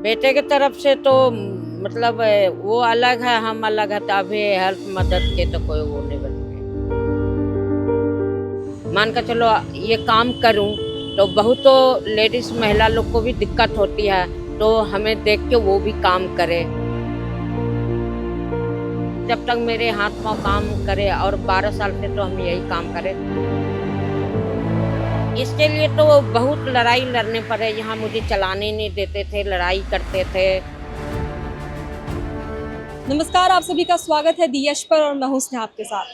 बेटे की तरफ से तो मतलब वो अलग है, हम अलग है, तो अभी हेल्प मदद के तो कोई वो नहीं बनते। मान कर चलो ये काम करूं तो बहुत तो लेडीज महिला लोग को भी दिक्कत होती है, तो हमें देख के वो भी काम करे। जब तक मेरे हाथ पांव काम करे, और 12 साल से तो हम यही काम करें। इसके लिए तो बहुत लड़ाई लड़ने पड़े, यहाँ मुझे चलाने नहीं देते थे, लड़ाई करते थे। नमस्कार, आप सभी का स्वागत है दी यश पर और मैं हूं स्नेहा आपके साथ।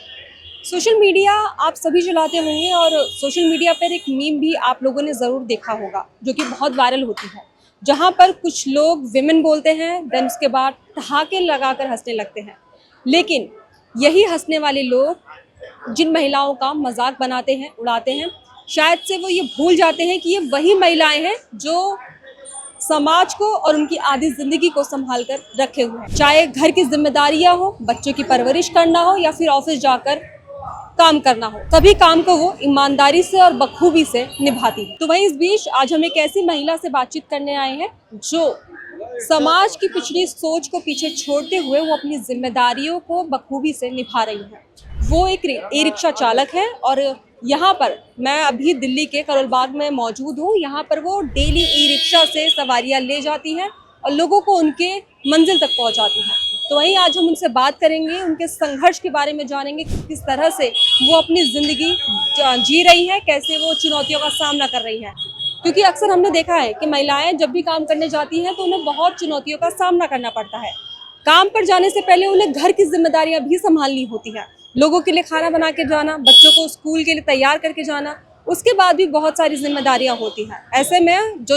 सोशल मीडिया आप सभी चलाते होंगे और सोशल मीडिया पर एक मीम भी आप लोगों ने ज़रूर देखा होगा जो कि बहुत वायरल होती है, जहां पर कुछ लोग विमेन बोलते हैं, देन उसके बाद ठहाके लगाकर हंसने लगते हैं। लेकिन यही हंसने वाले लोग जिन महिलाओं का मजाक बनाते हैं, उड़ाते हैं, शायद से वो ये भूल जाते हैं कि ये वही महिलाएं हैं जो समाज को और उनकी आधी जिंदगी को संभाल कर रखे हुए हैं। चाहे घर की जिम्मेदारियां हो, बच्चों की परवरिश करना हो या फिर ऑफिस जाकर काम करना हो, सभी काम को वो ईमानदारी से और बखूबी से निभाती है। तो वहीं इस बीच आज हम एक ऐसी महिला से बातचीत करने आए हैं जो समाज की पिछड़ी सोच को पीछे छोड़ते हुए वो अपनी जिम्मेदारियों को बखूबी से निभा रही है। वो एक ई रिक्शा चालक है और यहाँ पर मैं अभी दिल्ली के करोल बाग में मौजूद हूँ। यहाँ पर वो डेली ई रिक्शा से सवारियाँ ले जाती हैं और लोगों को उनके मंजिल तक पहुँचाती हैं। तो वहीं आज हम उनसे बात करेंगे, उनके संघर्ष के बारे में जानेंगे, किस तरह से वो अपनी ज़िंदगी जी रही है, कैसे वो चुनौतियों का सामना कर रही है। क्योंकि अक्सर हमने देखा है कि महिलाएं जब भी काम करने जाती हैं तो उन्हें बहुत चुनौतियों का सामना करना पड़ता है। काम पर जाने से पहले उन्हें घर की जिम्मेदारियां भी संभालनी होती हैं, लोगों के लिए खाना बना के जाना, बच्चों को स्कूल के लिए तैयार करके जाना, उसके बाद भी बहुत सारी जिम्मेदारियां होती हैं। ऐसे में जो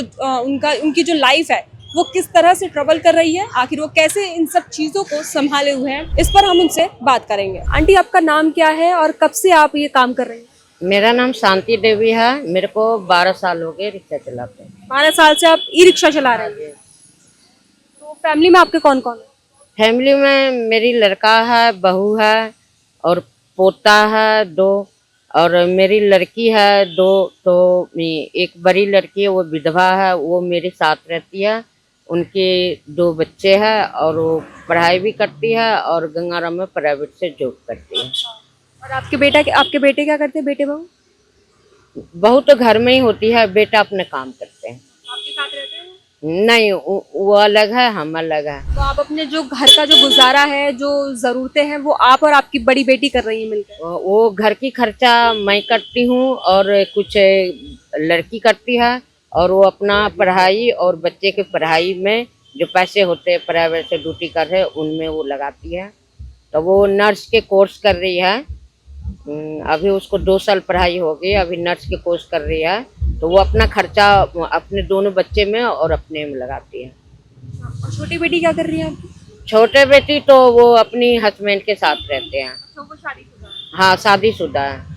उनकी जो लाइफ है वो किस तरह से ट्रबल कर रही है, आखिर वो कैसे इन सब चीज़ों को संभाले हुए हैं, इस पर हम उनसे बात करेंगे। आंटी, आपका नाम क्या है और कब से आप ये काम कर रही हैं? मेरा नाम शांति देवी है, मेरे को 12 साल हो गए रिक्शा चलाते हैं। 12 साल से आप ई रिक्शा चला रहे हैं। तो फैमिली में आपके कौन कौन है? फैमिली में मेरी लड़का है, बहू है और पोता है 2, और मेरी लड़की है 2। तो एक बड़ी लड़की है, वो विधवा है, वो मेरे साथ रहती है। उनके 2 बच्चे हैं और वो पढ़ाई भी करती है और गंगाराम में प्राइवेट से जॉब करती है। और आपके बेटे क्या करते हैं, बेटे बहू? बहू तो घर में ही होती है, बेटा अपने काम करते हैं। आपके साथ रहते हैं? नहीं, वो अलग है, हम अलग है। तो आप अपने जो घर का जो गुजारा है, जो जरूरतें हैं, वो आप और आपकी बड़ी बेटी कर रही है मिलकर? वो घर की खर्चा मैं करती हूँ और कुछ लड़की करती है, और वो अपना पढ़ाई और बच्चे के पढ़ाई में जो पैसे होते हैं प्राइवेट से ड्यूटी कर रहे उनमें वो लगाती है। तो वो नर्स के कोर्स कर रही है। अभी उसको 2 साल पढ़ाई हो गई, अभी नर्स के कोर्स कर रही है। तो वो अपना खर्चा अपने दोनों बच्चे में और अपने में लगाती है। और छोटी बेटी क्या कर रही है आपकी? छोटे बेटी तो वो अपनी हस्बैंड के साथ रहते हैं। तो वो शादीशुदा है? हाँ, शादीशुदा है।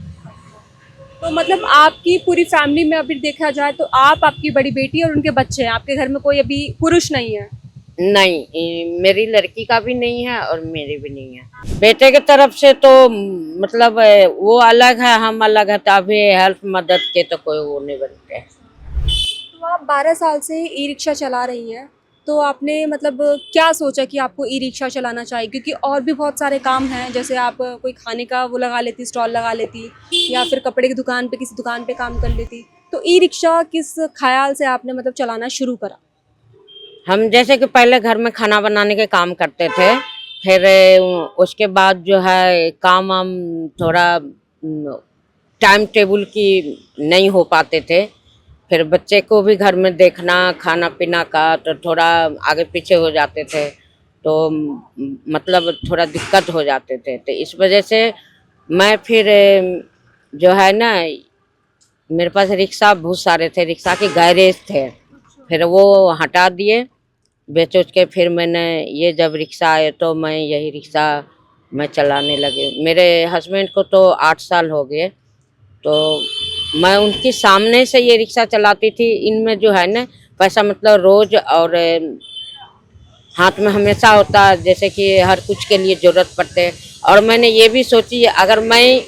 तो मतलब आपकी पूरी फैमिली में अभी देखा जाए तो आप, आपकी बड़ी बेटी और उनके बच्चे हैं, आपके घर में कोई अभी पुरुष नहीं है? नहीं, मेरी लड़की का भी नहीं है और मेरी भी नहीं है। बेटे की तरफ से तो मतलब वो अलग है, हम अलग है, तो अभी हेल्प मदद के तो कोई वो नहीं बनते। तो आप 12 साल से ई रिक्शा चला रही हैं, तो आपने मतलब क्या सोचा कि आपको ई रिक्शा चलाना चाहिए? क्योंकि और भी बहुत सारे काम हैं, जैसे आप कोई खाने का वो लगा लेती, स्टॉल लगा लेती, या फिर कपड़े की दुकान पे किसी दुकान पे काम कर लेती। तो ई रिक्शा किस ख्याल से आपने मतलब चलाना शुरू करा? हम जैसे कि पहले घर में खाना बनाने के काम करते थे, फिर उसके बाद जो है काम हम थोड़ा टाइम टेबल की नहीं हो पाते थे। फिर बच्चे को भी घर में देखना, खाना पीना का, तो थोड़ा आगे पीछे हो जाते थे, तो मतलब थोड़ा दिक्कत हो जाते थे। तो इस वजह से मैं फिर जो है ना, मेरे पास रिक्शा बहुत सारे थे, रिक्शा के गैरेज थे, फिर वो हटा दिए, बेच उच के। फिर मैंने ये जब रिक्शा आए तो मैं यही रिक्शा मैं चलाने लगे। मेरे हस्बैंड को तो 8 साल हो गए, तो मैं उनके सामने से ये रिक्शा चलाती थी। इनमें जो है ना पैसा मतलब रोज और हाथ में हमेशा होता है, जैसे कि हर कुछ के लिए ज़रूरत पड़ते हैं। और मैंने ये भी सोची, अगर मैं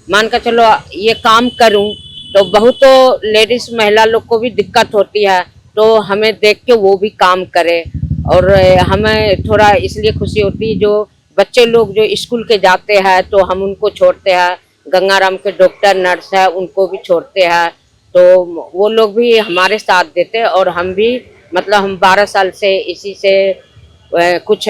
मान कर चलो ये काम करूं तो बहुत तो लेडीज़ महिला लोग को भी दिक्कत होती है, तो हमें देख के वो भी काम करे। और हमें थोड़ा इसलिए खुशी होती है, जो बच्चे लोग जो स्कूल के जाते हैं तो हम उनको छोड़ते हैं, गंगाराम के डॉक्टर नर्स है उनको भी छोड़ते हैं, तो वो लोग भी हमारे साथ देते हैं। और हम भी मतलब हम 12 साल से इसी से कुछ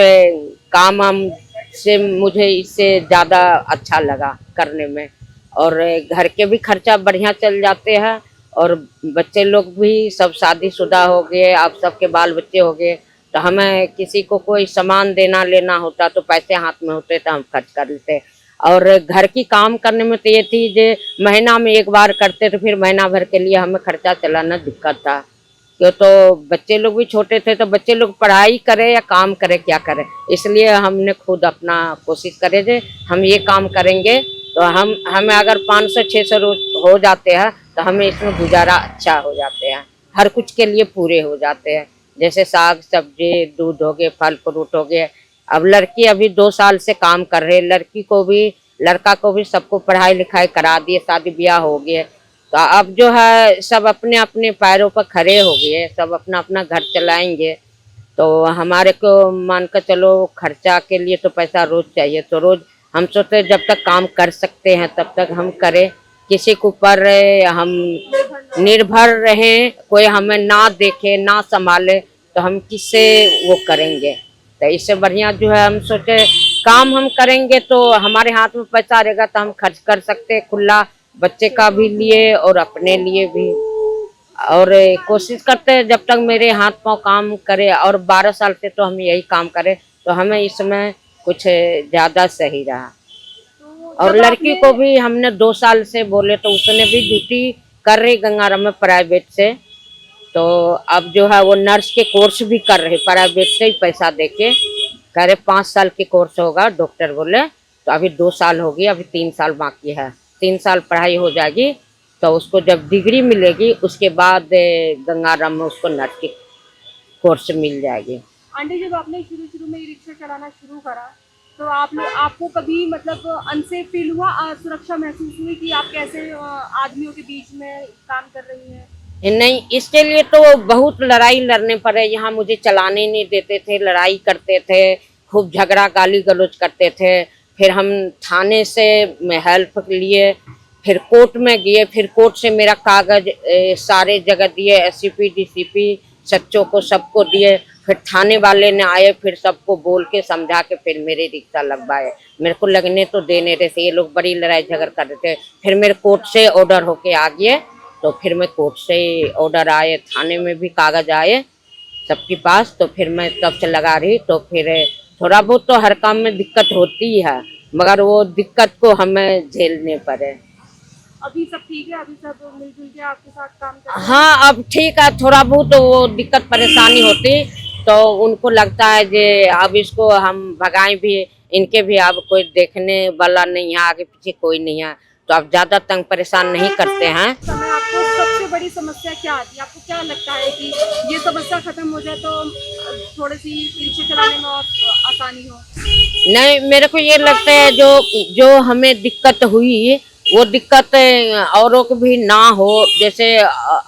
काम हम से मुझे इससे ज़्यादा अच्छा लगा करने में। और घर के भी खर्चा बढ़िया चल जाते हैं, और बच्चे लोग भी सब शादीशुदा हो गए, आप सबके बाल बच्चे हो गए, तो हमें किसी को कोई सामान देना लेना होता तो पैसे हाथ में होते तो हम खर्च कर लेते। और घर की काम करने में तो ये थी जो महीना में एक बार करते तो फिर महीना भर के लिए हमें खर्चा चलाना दिक्कत था, क्यों तो बच्चे लोग भी छोटे थे, तो बच्चे लोग पढ़ाई करे या काम करे क्या करे, इसलिए हमने खुद अपना कोशिश करे जे हम ये काम करेंगे तो हमें अगर 500-600 रोज हो जाते हैं तो हमें इसमें गुजारा अच्छा हो जाते हैं, हर कुछ के लिए पूरे हो जाते हैं। जैसे साग सब्जी, दूध हो गए, फल फ्रूट हो गए। अब लड़की अभी 2 साल से काम कर रही है, लड़की को भी लड़का को भी सबको पढ़ाई लिखाई करा दिए, शादी ब्याह हो गए, तो अब जो है सब अपने अपने पैरों पर खड़े हो गए, सब अपना अपना घर चलाएंगे। तो हमारे को मान कर चलो खर्चा के लिए तो पैसा रोज चाहिए, तो रोज हम सोचते जब तक काम कर सकते हैं तब तक हम करें, किसी के ऊपर हम निर्भर रहें, कोई हमें ना देखे ना संभाले तो हम किससे वो करेंगे। तो इससे बढ़िया जो है हम सोचे काम हम करेंगे तो हमारे हाथ में पैसा रहेगा तो हम खर्च कर सकते हैं खुला, बच्चे का भी लिए और अपने लिए भी। और कोशिश करते हैं जब तक मेरे हाथ पांव काम करे, और 12 साल से तो हम यही काम करें तो हमें इसमें कुछ ज़्यादा सही रहा। और लड़की को भी हमने 2 साल से बोले तो उसने भी ड्यूटी कर रही गंगाराम में प्राइवेट से, तो अब जो है वो नर्स के कोर्स भी कर रहे, प्राइवेट से ही पैसा देके कह रहे 5 साल के कोर्स होगा, डॉक्टर बोले। तो अभी 2 साल हो गई, अभी 3 साल बाकी है, 3 साल पढ़ाई हो जाएगी तो उसको जब डिग्री मिलेगी उसके बाद गंगाराम में उसको नर्स की कोर्स मिल जाएगी। आंटी, जब आपने शुरू में रिक्शा चलाना शुरू करा तो आपको कभी मतलब अनसेफ फील हुआ, सुरक्षा महसूस हुई कि आप कैसे आदमियों के बीच में काम कर रही हैं? नहीं, इसके लिए तो बहुत लड़ाई लड़ने पड़े, यहाँ मुझे चलाने नहीं देते थे, लड़ाई करते थे, खूब झगड़ा गाली गलौज करते थे। फिर हम थाने से हेल्प लिए, फिर कोर्ट में गए, फिर कोर्ट से मेरा कागज सारे जगह दिए, एससीपी डीसीपी सच्चों को सबको दिए, फिर थाने वाले ने आए, फिर सबको बोल के समझा के फिर मेरे रिक्शा लगवाए। मेरे को लगने तो देने रहे थे, ये लोग बड़ी लड़ाई झगड़ कर रहे थे। फिर मेरे कोर्ट से ऑर्डर होके आ गए, तो फिर मैं कोर्ट से ऑर्डर आए, थाने में भी कागज आए सबके पास, तो फिर मैं तब से लगा रही। तो फिर थोड़ा बहुत तो हर काम में दिक्कत होती है, मगर वो दिक्कत को हमें झेलने पड़े। अभी सब ठीक है? अभी सब मिलजुल के आपके साथ काम कर रहे हैं? हाँ, अब ठीक है, थोड़ा बहुत तो वो दिक्कत परेशानी होती तो उनको लगता है कि अब इसको हम भगाएं भी, इनके भी अब कोई देखने वाला नहीं है, आगे पीछे कोई नहीं है, तो अब ज्यादा तंग परेशान नहीं करते हैं। समय आपको सबसे बड़ी समस्या क्या आती है? आपको क्या लगता है कि ये समस्या खत्म हो जाए तो थोड़ी सी रिक्शा चलाने में और आसानी हो? नहीं, मेरे को ये लगता है जो हमें दिक्कत हुई वो दिक्कत औरों को भी ना हो। जैसे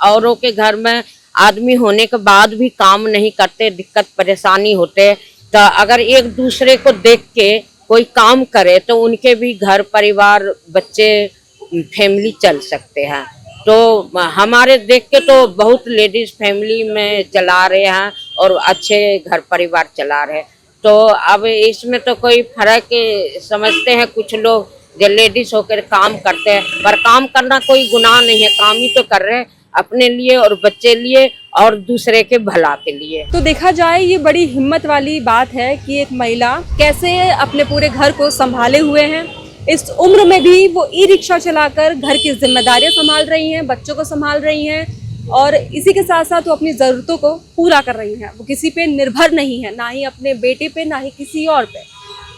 औरों के घर में आदमी होने के बाद भी काम नहीं करते, दिक्कत परेशानी होते, तो अगर एक दूसरे को देख के कोई काम करे तो उनके भी घर परिवार बच्चे फैमिली चल सकते हैं। तो हमारे देख के तो बहुत लेडीज फैमिली में चला रहे हैं और अच्छे घर परिवार चला रहे हैं। तो अब इसमें तो कोई फर्क समझते हैं कुछ लोग जो लेडीज होकर काम करते हैं, पर काम करना कोई गुनाह नहीं है, काम ही तो कर रहे हैं अपने लिए और बच्चे लिए और दूसरे के भला के लिए। तो देखा जाए ये बड़ी हिम्मत वाली बात है कि एक महिला कैसे अपने पूरे घर को संभाले हुए हैं, इस उम्र में भी वो ई रिक्शा चलाकर घर की जिम्मेदारियां संभाल रही हैं, बच्चों को संभाल रही हैं, और इसी के साथ साथ वो अपनी ज़रूरतों को पूरा कर रही हैं। वो किसी पे निर्भर नहीं है, ना ही अपने बेटे पे, ना ही किसी और पे।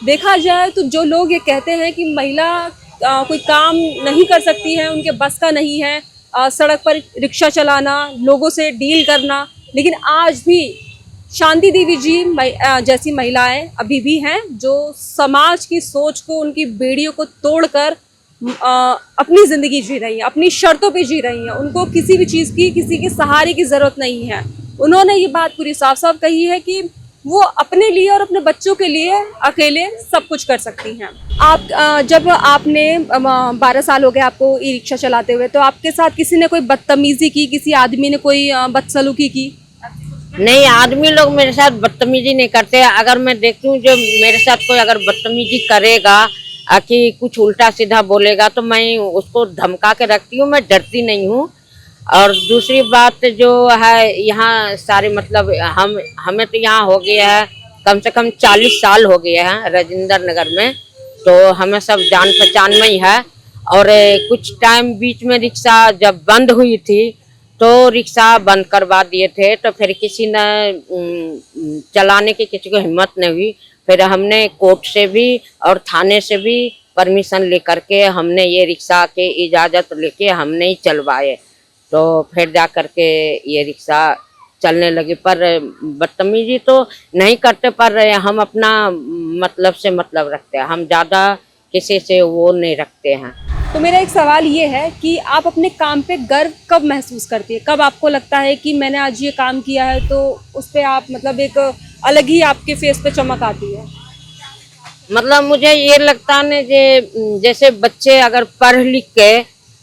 देखा जाए तो जो लोग ये कहते हैं कि महिला कोई काम नहीं कर सकती है, उनके बस का नहीं है सड़क पर रिक्शा चलाना, लोगों से डील करना, लेकिन आज भी शांति देवी जी जैसी महिलाएं अभी भी हैं जो समाज की सोच को, उनकी बेड़ियों को तोड़कर अपनी ज़िंदगी जी रही हैं, अपनी शर्तों पे जी रही हैं। उनको किसी भी चीज़ की, किसी के सहारे की ज़रूरत नहीं है। उन्होंने ये बात पूरी साफ साफ कही है कि वो अपने लिए और अपने बच्चों के लिए अकेले सब कुछ कर सकती हैं। आप जब आपने 12 साल हो गए आपको ई रिक्शा चलाते हुए, तो आपके साथ किसी ने कोई बदतमीजी की, किसी आदमी ने कोई बदसलूकी की? नहीं, आदमी लोग मेरे साथ बदतमीजी नहीं करते। अगर मैं देखूं जो मेरे साथ कोई अगर बदतमीजी करेगा कि कुछ उल्टा सीधा बोलेगा तो मैं उसको धमका के रखती हूँ, मैं डरती नहीं हूँ। और दूसरी बात जो है, यहाँ सारे मतलब हमें तो यहाँ हो गया है कम से कम 40 साल हो गए हैं राजेंद्र नगर में, तो हमें सब जान पहचान में ही है। और कुछ टाइम बीच में रिक्शा जब बंद हुई थी तो रिक्शा बंद करवा दिए थे, तो फिर किसी ने चलाने की किसी को हिम्मत नहीं हुई। फिर हमने कोर्ट से भी और थाने से भी परमिशन लेकर के हमने ये रिक्शा के इजाज़त लेके हमने ही चलवाए, तो फिर जा कर के ये रिक्शा चलने लगी। पर बदतमीजी तो नहीं करते, पर हम अपना मतलब से मतलब रखते हैं, हम ज़्यादा किसी से वो नहीं रखते हैं। तो मेरा एक सवाल ये है कि आप अपने काम पे गर्व कब महसूस करती है, कब आपको लगता है कि मैंने आज ये काम किया है, तो उस पर आप मतलब एक अलग ही आपके फेस पे चमक आती है? मतलब मुझे ये लगता है कि जैसे बच्चे अगर पढ़ लिख के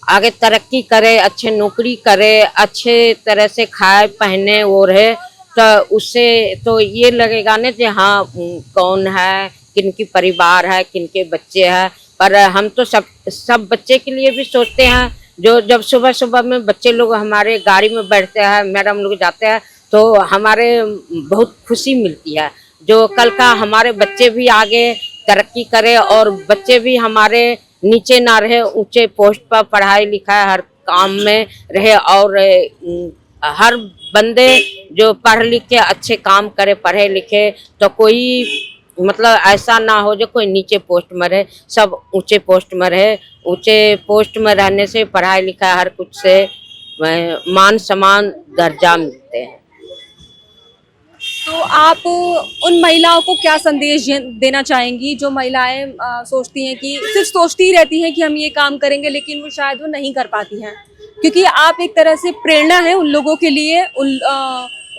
आगे तरक्की करे, अच्छे नौकरी करे, अच्छे तरह से खाए पहने वो रहे, तो उससे तो ये लगेगा ना कि हाँ कौन है, किनकी परिवार है, किनके बच्चे हैं। पर हम तो सब बच्चे के लिए भी सोचते हैं। जो जब सुबह सुबह में बच्चे लोग हमारे गाड़ी में बैठते हैं, मैडम लोग जाते हैं, तो हमारे बहुत खुशी मिलती है। जो कल का हमारे बच्चे भी आगे तरक्की करे और बच्चे भी हमारे नीचे ना रहे, ऊंचे पोस्ट पर पढ़ाई लिखाई हर काम में रहे, और हर बंदे जो पढ़ लिख के अच्छे काम करे, पढ़े लिखे, तो कोई मतलब ऐसा ना हो जो कोई नीचे पोस्ट में रहे, सब ऊंचे पोस्ट में रहे। ऊंचे पोस्ट में रहने से पढ़ाई लिखाई हर कुछ से मान सम्मान दर्जा मिलते हैं। तो आप उन महिलाओं को क्या संदेश देना चाहेंगी जो महिलाएं सोचती हैं कि सिर्फ सोचती ही रहती हैं कि हम ये काम करेंगे, लेकिन वो शायद वो नहीं कर पाती हैं? क्योंकि आप एक तरह से प्रेरणा है उन लोगों के लिए,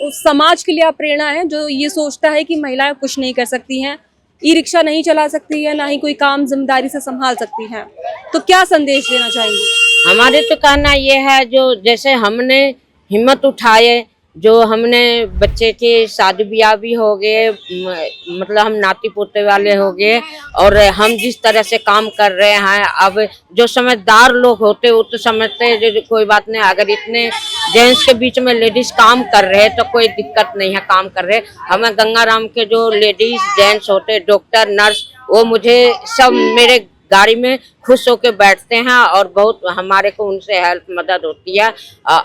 उस समाज के लिए आप प्रेरणा है जो ये सोचता है कि महिलाएं कुछ नहीं कर सकती हैं, ई रिक्शा नहीं चला सकती है, ना ही कोई काम जिम्मेदारी से संभाल सकती हैं। तो क्या संदेश देना चाहेंगी? हमारे तो कहना ये है, जो जैसे हमने हिम्मत उठाए, जो हमने बच्चे के शादी ब्याह भी हो गए, मतलब हम नाती पोते वाले हो गए, और हम जिस तरह से काम कर रहे हैं, अब जो समझदार लोग होते वो तो समझते जो कोई बात नहीं, अगर इतने जेंट्स के बीच में लेडीज काम कर रहे तो कोई दिक्कत नहीं है, काम कर रहे। हमें गंगाराम के जो लेडीज जेंट्स होते, डॉक्टर नर्स, वो मुझे सब मेरे गाड़ी में खुश होके बैठते हैं, और बहुत हमारे को उनसे हेल्प मदद होती है।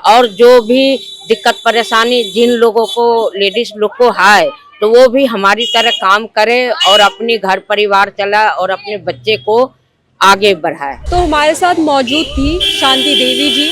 और जो भी दिक्कत परेशानी जिन लोगों को लेडीज लोग को है, तो वो भी हमारी तरह काम करे और अपनी घर परिवार चलाए और अपने बच्चे को आगे बढ़ाए। तो हमारे साथ मौजूद थी शांति देवी जी,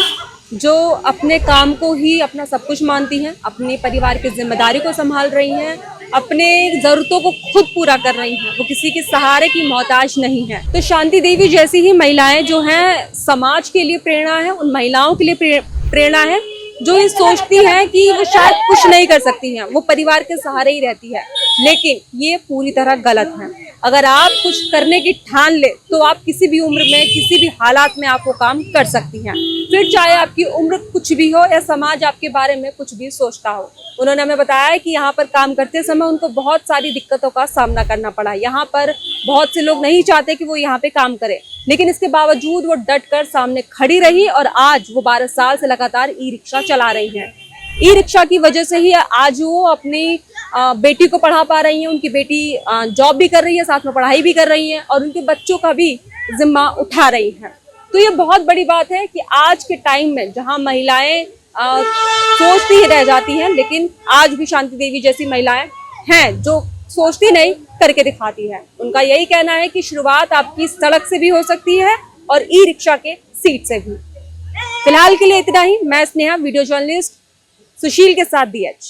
जो अपने काम को ही अपना सब कुछ मानती हैं, अपने परिवार की जिम्मेदारी को संभाल रही हैं, अपने ज़रूरतों को खुद पूरा कर रही हैं, वो किसी के सहारे की मोहताज नहीं है। तो शांति देवी जैसी ही महिलाएं जो हैं समाज के लिए प्रेरणा है, उन महिलाओं के लिए प्रेरणा है जो ये सोचती हैं कि वो शायद कुछ नहीं कर सकती हैं, वो परिवार के सहारे ही रहती है, लेकिन ये पूरी तरह गलत है। अगर आप कुछ करने की ठान ले तो आप किसी भी उम्र में, किसी भी हालात में आप वो काम कर सकती हैं, फिर चाहे आपकी उम्र कुछ भी हो या समाज आपके बारे में कुछ भी सोचता हो। उन्होंने हमें बताया है कि यहाँ पर काम करते समय उनको बहुत सारी दिक्कतों का सामना करना पड़ा। यहाँ पर बहुत से लोग नहीं चाहते कि वो यहाँ पे काम करे, लेकिन इसके बावजूद वो डट कर सामने खड़ी रही, और आज वो 12 साल से लगातार ई रिक्शा चला रही हैं। ई रिक्शा की वजह से ही आज वो अपनी बेटी को पढ़ा पा रही हैं, उनकी बेटी जॉब भी कर रही है, साथ में पढ़ाई भी कर रही हैं, और उनके बच्चों का भी जिम्मा उठा रही हैं। तो ये बहुत बड़ी बात है कि आज के टाइम में जहाँ महिलाएं सोचती ही रह जाती हैं, लेकिन आज भी शांति देवी जैसी महिलाएं हैं जो सोचती नहीं, करके दिखाती है। उनका यही कहना है कि शुरुआत आपकी सड़क से भी हो सकती है और ई रिक्शा के सीट से भी। फिलहाल के लिए इतना ही। मैं स्नेहा, वीडियो जर्नलिस्ट सुशील के साथ DH।